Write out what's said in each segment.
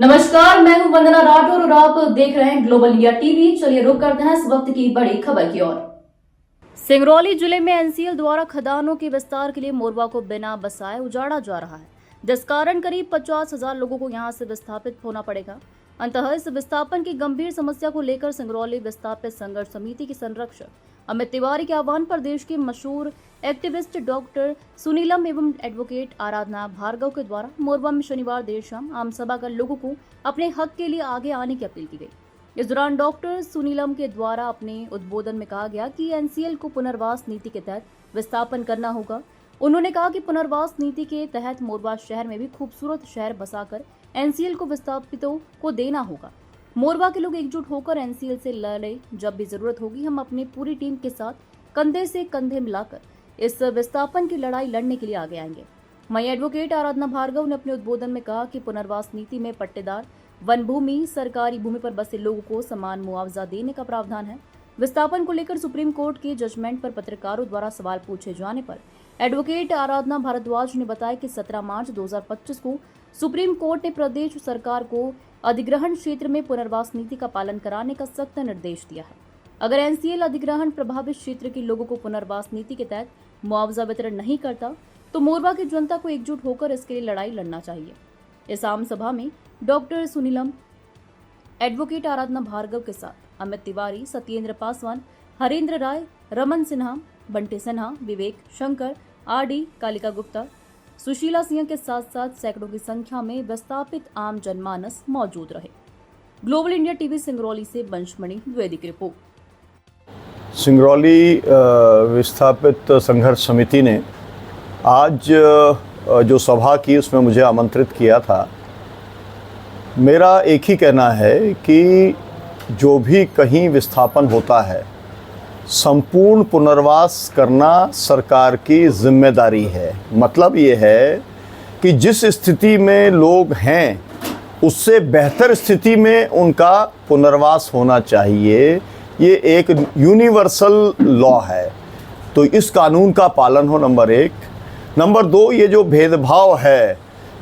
नमस्कार, मैं हूं वंदना राठौर और आप देख रहे हैं ग्लोबल इंडिया टीवी। चलिए रुक करते हैं इस वक्त की बड़ी खबर की ओर। सिंगरौली जिले में एनसीएल द्वारा खदानों के विस्तार के लिए मोरवा को बिना बसाए उजाड़ा जा रहा है, जिस कारण करीब 50,000 लोगों को यहां से विस्थापित होना पड़ेगा। अंततः इस विस्थापन की गंभीर समस्या को लेकर सिंगरौली विस्थापित संघर्ष समिति के संरक्षक अमित तिवारी के आह्वान पर देश के मशहूर एक्टिविस्ट डॉक्टर सुनीलम एवं एडवोकेट आराधना भार्गव के द्वारा मोरवा में शनिवार देर शाम आम सभा कर लोगों को अपने हक के लिए आगे आने की अपील की गई। इस दौरान डॉक्टर सुनीलम के द्वारा अपने उद्बोधन में कहा गया कि एनसीएल को पुनर्वास नीति के तहत विस्थापन करना होगा। उन्होंने कहा कि पुनर्वास नीति के तहत मोरवा शहर में भी खूबसूरत शहर बसाकर एनसीएल को विस्थापितों को देना होगा। मोरवा के लोग एकजुट होकर एनसीएल से लड़े, जब भी जरूरत होगी हम अपनी पूरी टीम के साथ कंधे से कंधे मिलाकर इस विस्थापन की लड़ाई लड़ने के लिए आगे आएंगे। वहीं एडवोकेट आराधना भार्गव ने अपने उद्बोधन में कहा कि पुनर्वास नीति में पट्टेदार वन भूमि, सरकारी भूमि पर बसे लोगों को समान मुआवजा देने का प्रावधान है। विस्थापन को लेकर सुप्रीम कोर्ट के जजमेंट पर पत्रकारों द्वारा सवाल पूछे जाने पर एडवोकेट आराधना भारद्वाज ने बताया कि 17 मार्च 2025 को सुप्रीम कोर्ट ने प्रदेश सरकार को अधिग्रहण क्षेत्र में पुनर्वास नीति का पालन कराने का सख्त निर्देश दिया है। अगर एनसीएल अधिग्रहण प्रभावित क्षेत्र के लोगों को पुनर्वास नीति के तहत मुआवजा वितरण नहीं करता तो मोरवा की जनता को एकजुट होकर इसके लिए लड़ाई लड़ना चाहिए। इस आम सभा में डॉक्टर सुनीलम, एडवोकेट आराधना भार्गव के साथ अमित तिवारी, सत्येंद्र पासवान, हरेंद्र राय, रमन सिन्हा, बंटी सिन्हा, विवेक शंकर, आरडी, कालिका गुप्ता, सुशीला सिंह के साथ साथ सैकड़ों की संख्या में विस्थापित आम जनमानस मौजूद रहे। ग्लोबल इंडिया टीवी सिंगरौली से बंशमणि द्विवेदी की रिपोर्ट। सिंगरौली विस्थापित संघर्ष समिति ने आज जो सभा की उसमें मुझे आमंत्रित किया था। मेरा एक ही कहना है कि जो भी कहीं विस्थापन होता है, संपूर्ण पुनर्वास करना सरकार की जिम्मेदारी है। मतलब ये है कि जिस स्थिति में लोग हैं उससे बेहतर स्थिति में उनका पुनर्वास होना चाहिए। ये एक यूनिवर्सल लॉ है, तो इस कानून का पालन हो, नंबर 1। नंबर 2, ये जो भेदभाव है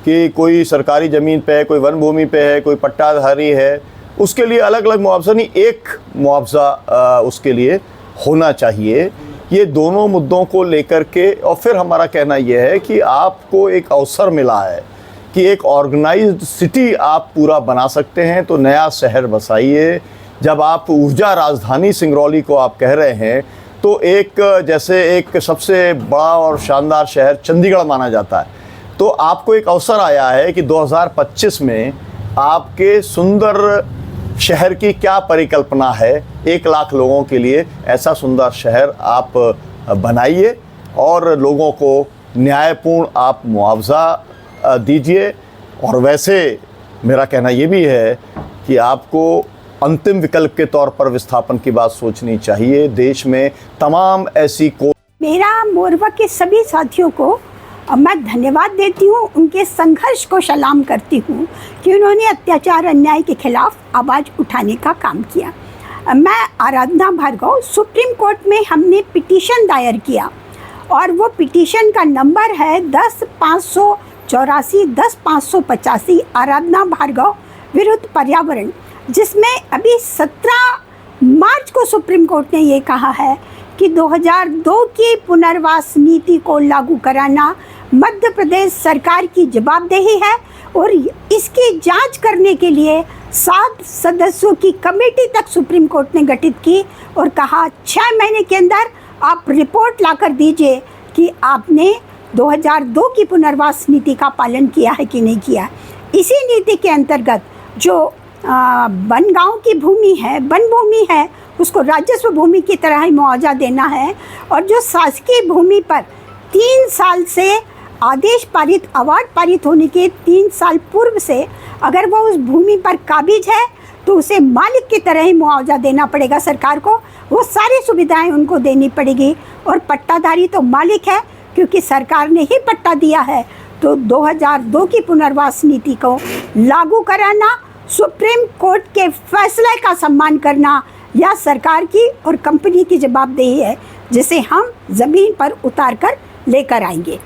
कि कोई सरकारी ज़मीन पे है, कोई वन भूमि पे है, कोई पट्टाधारी है, उसके लिए अलग अलग मुआवजा नहीं, एक मुआवजा उसके लिए होना चाहिए। ये दोनों मुद्दों को लेकर के और फिर हमारा कहना यह है कि आपको एक अवसर मिला है कि एक ऑर्गेनाइज्ड सिटी आप पूरा बना सकते हैं, तो नया शहर बसाइए। जब आप ऊर्जा राजधानी सिंगरौली को आप कह रहे हैं, तो एक जैसे एक सबसे बड़ा और शानदार शहर चंडीगढ़ माना जाता है, तो आपको एक अवसर आया है कि 2025 में आपके सुंदर शहर की क्या परिकल्पना है। 1 लाख लोगों के लिए ऐसा सुंदर शहर आप बनाइए और लोगों को न्यायपूर्ण आप मुआवजा दीजिए। और वैसे मेरा कहना ये भी है कि आपको अंतिम विकल्प के तौर पर विस्थापन की बात सोचनी चाहिए। देश में तमाम ऐसी मेरा मोरवा के सभी साथियों को मैं धन्यवाद देती हूँ, उनके संघर्ष को सलाम करती हूँ कि उन्होंने अत्याचार अन्याय के खिलाफ आवाज़ उठाने का काम किया। मैं आराधना भार्गव, सुप्रीम कोर्ट में हमने पिटीशन दायर किया और वो पिटीशन का नंबर है 10,584, 10,585 आराधना भार्गव विरुद्ध पर्यावरण, जिसमें अभी 17 मार्च को सुप्रीम कोर्ट ने ये कहा है कि 2002 की पुनर्वास नीति को लागू कराना मध्य प्रदेश सरकार की जवाबदेही है और इसकी जांच करने के लिए 7 सदस्यों की कमेटी तक सुप्रीम कोर्ट ने गठित की और कहा 6 महीने के अंदर आप रिपोर्ट लाकर दीजिए कि आपने 2002 की पुनर्वास नीति का पालन किया है कि नहीं किया। इसी नीति के अंतर्गत जो वन गाँव की भूमि है, वन भूमि है, उसको राजस्व भूमि की तरह ही मुआवजा देना है। और जो शासकीय भूमि पर 3 साल से आदेश पारित, अवार्ड पारित होने के 3 साल पूर्व से अगर वो उस भूमि पर काबिज है तो उसे मालिक की तरह ही मुआवजा देना पड़ेगा सरकार को। वो सारी सुविधाएं उनको देनी पड़ेगी। और पट्टाधारी तो मालिक है क्योंकि सरकार ने ही पट्टा दिया है। तो 2002 की पुनर्वास नीति को लागू कराना, सुप्रीम कोर्ट के फैसले का सम्मान करना या सरकार की और कंपनी की जवाबदेही है, जिसे हम ज़मीन पर उतार कर लेकर आएंगे।